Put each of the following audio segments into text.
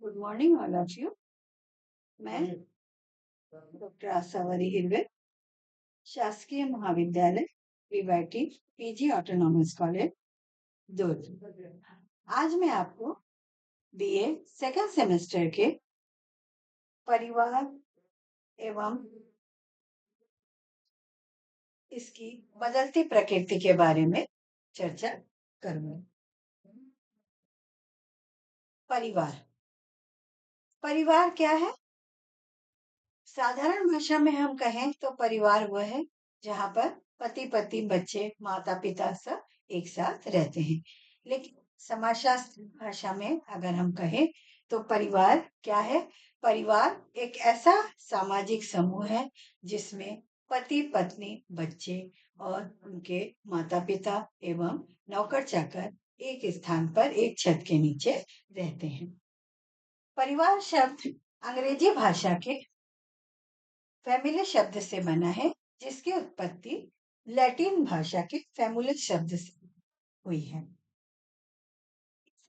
Good morning all of you. मैं doctor Asavari हिरवे, शासकीय महाविद्यालय पीवाईटी पीजी ऑटोनॉमस कॉलेज दुर्ग। आज मैं आपको बीए सेकंड सेमेस्टर के परिवार एवं इसकी बदलती प्रकृति के बारे में चर्चा करूंगी। परिवार परिवार क्या है? साधारण भाषा में हम कहें तो परिवार वह है जहाँ पर पति पत्नी बच्चे माता पिता सब एक साथ रहते हैं। लेकिन समाजशास्त्र भाषा में अगर हम कहें तो परिवार क्या है? परिवार एक ऐसा सामाजिक समूह है जिसमें पति पत्नी बच्चे और उनके माता पिता एवं नौकर चाकर एक स्थान पर एक छत के नीचे रहते हैं। परिवार शब्द अंग्रेजी भाषा के फैमिली शब्द से बना है, जिसकी उत्पत्ति लैटिन भाषा के फैमुलस शब्द से हुई है।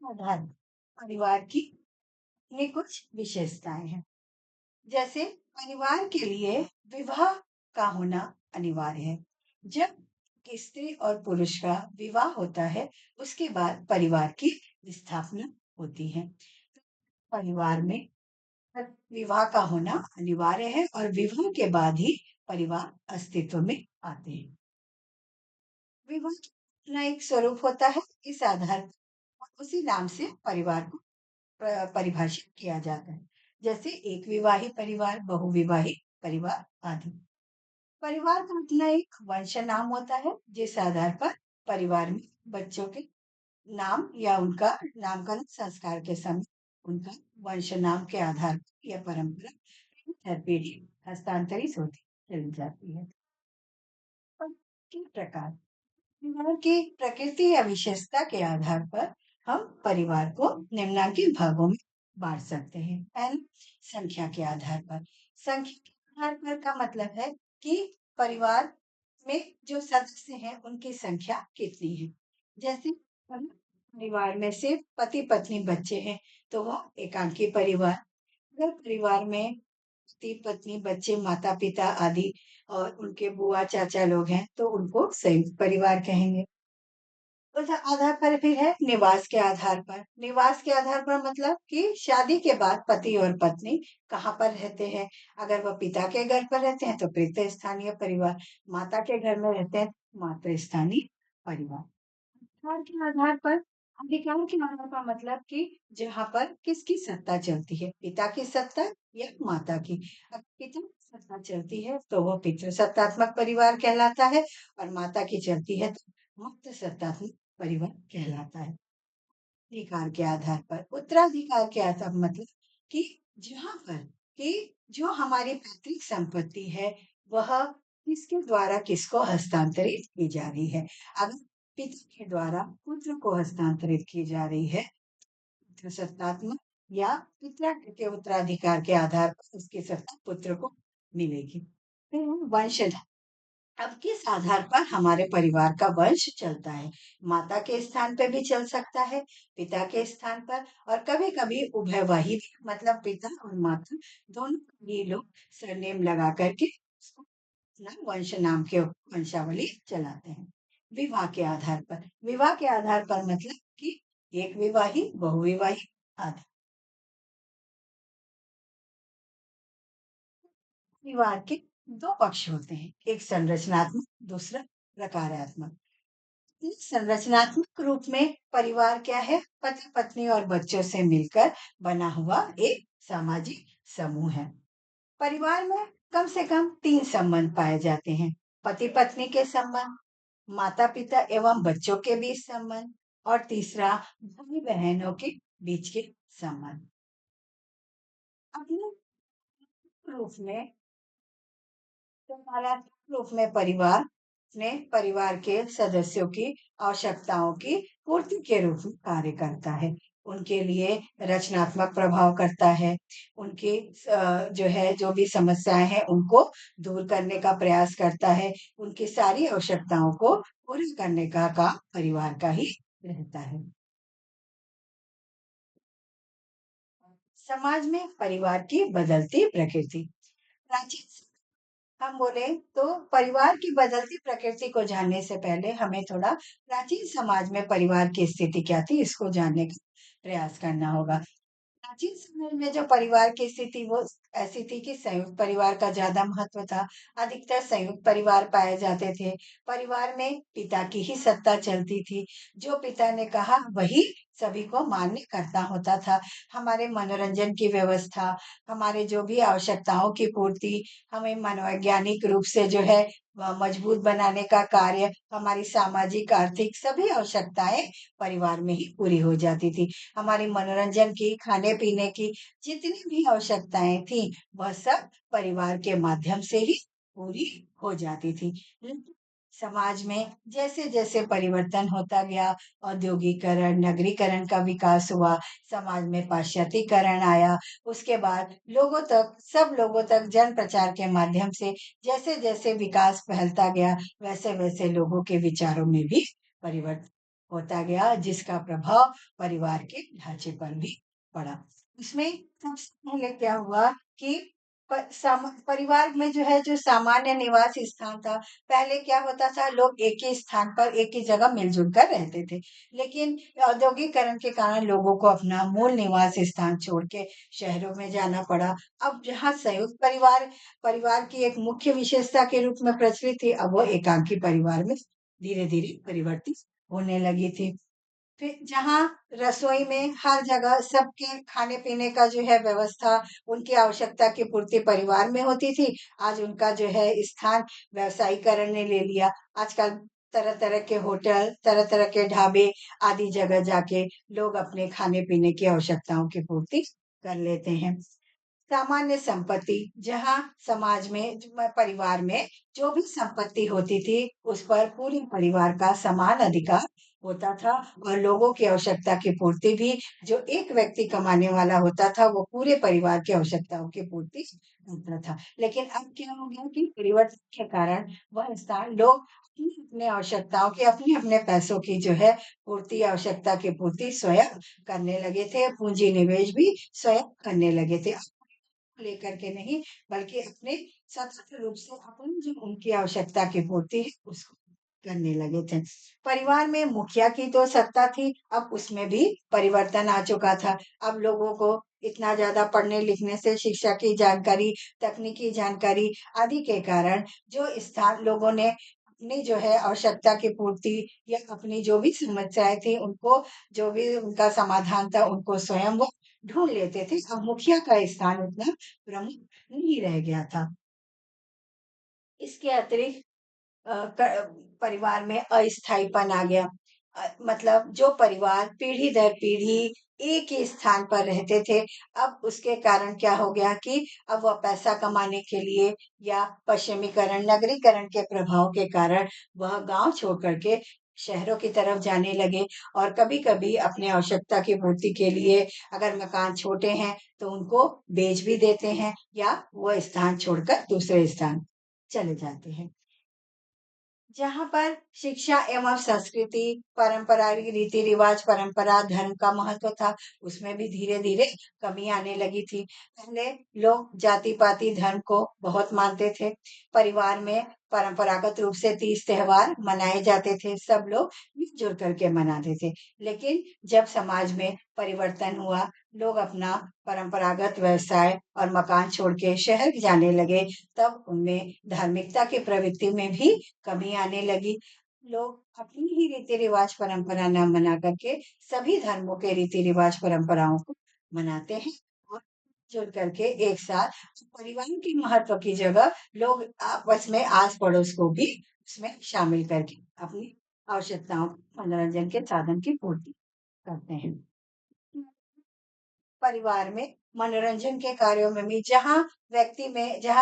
साधारण परिवार की अपनी कुछ विशेषताएं हैं। जैसे परिवार के लिए विवाह का होना अनिवार्य है। जब स्त्री और पुरुष का विवाह होता है उसके बाद परिवार की स्थापना होती है। परिवार में विवाह का होना अनिवार्य है और विवाह के बाद ही परिवार अस्तित्व में आते हैं। विवाह अपना एक स्वरूप होता है, इस आधार पर उसी नाम से परिवार को परिभाषित किया जाता है। जैसे एक विवाही परिवार, बहुविवाही परिवार आदि। परिवार का अपना एक वंश नाम होता है, जिस आधार पर परिवार में बच्चों के नाम या उनका नामकरण संस्कार के समय उनका वंश नाम के आधार पर यह परंपरा हर पीढ़ी हस्तांतरित होती चली जाती है। पर किन प्रकार परिवार की प्रकृति या विशेषता के आधार पर हम परिवार को निम्नलिखित भागों में बांट सकते हैं। पहले, संख्या के आधार पर। संख्या के आधार पर का मतलब है कि परिवार में जो सदस्य हैं उनकी संख्या कितनी है। जैसे अगर परिवार में सिर्फ पति पत्नी बच्चे हैं तो वह एकांकी परिवार। अगर परिवार में पति पत्नी बच्चे माता पिता आदि और उनके बुआ चाचा लोग हैं तो उनको संयुक्त परिवार कहेंगे। उस आधार पर फिर है निवास के आधार पर। निवास के आधार पर मतलब कि शादी के बाद पति और पत्नी कहाँ पर रहते हैं। अगर वह पिता के घर पर रहते हैं तो पितृ स्थानीय परिवार, माता के घर में रहते हैं तो मातृ स्थानीय परिवार। अधिकार के आधार पर, अधिकार के आधार पर मतलब कि जहाँ पर किसकी सत्ता चलती है, पिता की सत्ता या माता की। अगर पिता की सत्ता चलती है तो वह पितृसत्तात्मक परिवार कहलाता है और माता की चलती है तो मातृ सत्तात्मक परिवार कहलाता है। अधिकार के आधार पर, उत्तराधिकार के आधार मतलब कि जहाँ पर कि जो हमारी पैतृक संपत्ति है वह किसके द्वारा किसको हस्तांतरित की जा रही है। अगर पिता के द्वारा पुत्र को हस्तांतरित की जा रही है पुत्र सत्तात्मक, या पिता के उत्तराधिकार के आधार पर उसकी सत्ता पुत्र को मिलेगी। फिर वंशज, अब किस आधार पर हमारे परिवार का वंश चलता है। माता के स्थान पे भी चल सकता है, पिता के स्थान पर, और कभी कभी उभयवाही भी, मतलब पिता और माता दोनों ही लोग सरनेम लगा करके उसको अपना वंश नाम के वंशावली चलाते हैं। विवाह के आधार पर, विवाह के आधार पर मतलब कि एक विवाही बहुविवाही आदि। परिवार के दो पक्ष होते हैं, एक संरचनात्मक, दूसरा प्रकारात्मक। संरचनात्मक रूप में परिवार क्या है? पति पत्नी और बच्चों से मिलकर बना हुआ एक सामाजिक समूह है। परिवार में कम से कम तीन संबंध पाए जाते हैं। पति पत्नी के संबंध, माता पिता एवं बच्चों के बीच संबंध, और तीसरा भाई बहनों के बीच के संबंध। अपने रूप में, सकारात्मक रूप में परिवार ने परिवार के सदस्यों की आवश्यकताओं की पूर्ति के रूप में कार्य करता है। उनके लिए रचनात्मक प्रभाव करता है। उनकी जो है जो भी समस्याएं हैं उनको दूर करने का प्रयास करता है। उनकी सारी आवश्यकताओं को पूरी करने का काम परिवार का ही रहता है। समाज में परिवार की बदलती प्रकृति। प्राचीन हम बोले तो परिवार की बदलती प्रकृति को जानने से पहले हमें थोड़ा प्राचीन समाज में परिवार की स्थिति क्या थी इसको जानने का प्रयास करना होगा। प्राचीन समय में जो परिवार की स्थिति वो ऐसी थी कि संयुक्त परिवार का ज्यादा महत्व था। अधिकतर संयुक्त परिवार पाए जाते थे। परिवार में पिता की ही सत्ता चलती थी। जो पिता ने कहा वही सभी को मान्य करना होता था। हमारे मनोरंजन की व्यवस्था, हमारे जो भी आवश्यकताओं की पूर्ति, हमें मनोवैज्ञानिक रूप से जो है मजबूत बनाने का कार्य, हमारी सामाजिक आर्थिक सभी आवश्यकताएं परिवार में ही पूरी हो जाती थी। हमारी मनोरंजन की, खाने-पीने की जितनी भी आवश्यकताएं थी, वह सब परिवार के माध्यम से ही पूरी हो जाती थी। लेकिन समाज में जैसे-जैसे परिवर्तन होता गया, औद्योगिकरण, नगरीकरण का विकास हुआ, समाज में पाश्चात्यकरण आया, उसके बाद सब लोगों तक जन प्रचार के माध्यम से जैसे-जैसे विकास फैलता गया, वैसे-वैसे लोगों के विचारों में भी परिवर्तन होता गया, जिसका प्रभाव परिवार के ढांचे पर भी पड़ा। इसमें सबसे पहले क्या हुआ कि परिवार में जो है जो सामान्य निवास स्थान था, पहले क्या होता था लोग एक ही स्थान पर एक ही जगह मिलजुल कर रहते थे। लेकिन औद्योगिकरण के कारण लोगों को अपना मूल निवास स्थान छोड़ के शहरों में जाना पड़ा। अब जहाँ संयुक्त परिवार परिवार की एक मुख्य विशेषता के रूप में प्रचलित थी, अब वो एकाकी परिवार में धीरे-धीरे परिवर्तित होने लगी थी। फिर जहाँ रसोई में हर जगह सबके खाने-पीने का जो है व्यवस्था, उनकी आवश्यकता की पूर्ति परिवार में होती थी। आज उनका जो है स्थान व्यावसायीकरण ने ले लिया। आजकल तरह-तरह के होटल, तरह-तरह के ढाबे आदि जगह जाके लोग अपने खाने-पीने की आवश्यकताओं की पूर्ति कर लेते हैं। सामान्य संपत्ति, जहाँ समाज में परिवार में जो भी संपत्ति होती थी उस पर पूरे परिवार का समान अधिकार होता था और लोगों की आवश्यकता की पूर्ति भी जो एक व्यक्ति कमाने वाला होता था वो पूरे परिवार की आवश्यकताओं की पूर्ति करता था। लेकिन अब क्या हो गया कि परिवर्तन के कारण वह स्थान लोग अपनी अपने आवश्यकताओं की अपने अपने पैसों की जो है पूर्ति आवश्यकता की पूर्ति स्वयं करने लगे थे। पूंजी निवेश भी स्वयं करने लगे थे। लेकर के नहीं, बल्कि अपने स्वतंत्र रूप से अपनी जो उनकी आवश्यकता की पूर्ति है उसको करने लगे थे। परिवार में मुखिया की तो सत्ता थी, अब उसमें भी परिवर्तन आ चुका था। अब लोगों को इतना ज्यादा पढ़ने लिखने से शिक्षा की जानकारी, तकनीकी जानकारी आदि के कारण जो स्थान लोगों ने अपनी जो है आवश्यकता की पूर्ति या अपनी जो भी समस्याएं थी उनको, जो भी उनका समाधान था उनको स्वयं वो ढूंढ लेते थे। अब मुखिया का स्थान उतना प्रमुख नहीं रह गया था। इसके अतिरिक्त परिवार में अस्थायीपन आ गया। मतलब जो परिवार पीढ़ी दर पीढ़ी एक ही स्थान पर रहते थे, अब उसके कारण क्या हो गया कि अब वह पैसा कमाने के लिए या पश्चिमीकरण, नगरीकरण के प्रभाव के कारण वह गांव छोड़ करके शहरों की तरफ जाने लगे और कभी-कभी अपनी आवश्यकता की पूर्ति के लिए अगर मकान छोटे हैं तो उनको बेच भी देते हैं या वह स्थान छोड़कर दूसरे स्थान चले जाते हैं। जहाँ पर शिक्षा एवं संस्कृति, परंपरा, रीति-रिवाज, परंपरा, धर्म का महत्व था, उसमें भी धीरे-धीरे कमी आने लगी थी। पहले लोग जाति-पाति धर्म को बहुत मानते थे। परिवार में परंपरागत रूप से तीज त्योहार मनाए जाते थे, सब लोग मिल-जुल करके मनाते थे। लेकिन जब समाज में परिवर्तन हुआ, लोग अपना परंपरागत व्यवसाय और मकान छोड़ के शहर जाने लगे, तब उनमें धार्मिकता की प्रवृत्ति में भी कमी आने लगी। लोग अपनी ही रीति-रिवाज परंपरा ना मना करके सभी धर्मों के रीति-रिवाज परंपराओं को मनाते हैं और जुड़ करके एक साथ परिवार के महत्व की जगह लोग आपस में आस-पड़ोस को भी उसमें शामिल करके अपनी आवश्यकताओं, मनोरंजन के साधन की पूर्ति करते हैं। परिवार में मनोरंजन के कार्यों में भी जहाँ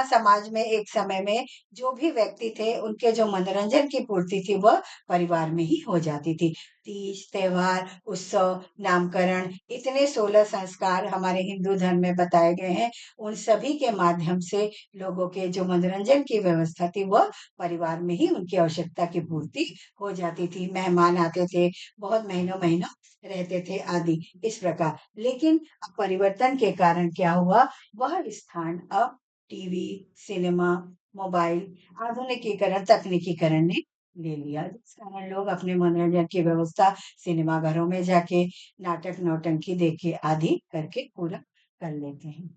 समाज में एक समय में जो भी व्यक्ति थे उनके जो मनोरंजन की पूर्ति थी वह परिवार में ही हो जाती थी। तीज, त्योहार, उत्सव, नामकरण इतने 16 संस्कार हमारे हिंदू धर्म में बताए गए हैं। उन सभी के माध्यम से लोगों के जो मनोरंजन की व्यवस्था थी वह परिवार में ही उनकी आवश्यकता की पूर्ति हो जाती थी। मेहमान आते थे, बहुत महीनों-महीनों रहते थे आदि इस प्रकार। लेकिन परिवर्तन के कारण क्या हुआ, वह स्थान अब टीवी, सिनेमा, मोबाइल, आधुनिकीकरण, तकनीकीकरण ने ले लिया, जिस कारण लोग अपने मनोरंजन की व्यवस्था सिनेमा घरों में जाके नाटक नौटंकी देखे आदि करके पूरा कर लेते हैं।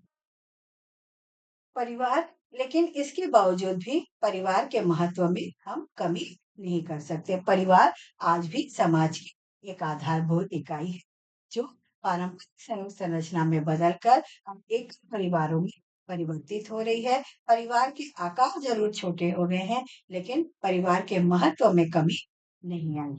परिवार, लेकिन इसके बावजूद भी परिवार के महत्व में हम कमी नहीं कर सकते। परिवार आज भी समाज की एक आधारभूत इकाई है, जो पारंपरिक संरचना में बदलकर अब एक परिवारों में परिवर्तित हो रही है। परिवार के आकार जरूर छोटे हो गए हैं, लेकिन परिवार के महत्व में कमी नहीं आई।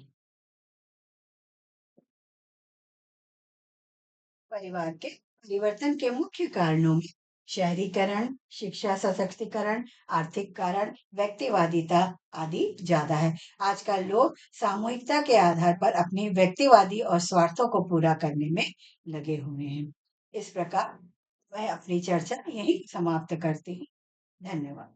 परिवार के परिवर्तन के मुख्य कारणों में शहरीकरण, शिक्षा सशक्तिकरण, आर्थिक कारण, व्यक्तिवादिता आदि ज्यादा है। आजकल लोग सामूहिकता के आधार पर अपनी व्यक्तिवादी और स्वार्थों को पूरा करने में लगे हुए हैं। इस प्रकार मैं अपनी चर्चा यही समाप्त करती हूँ। धन्यवाद।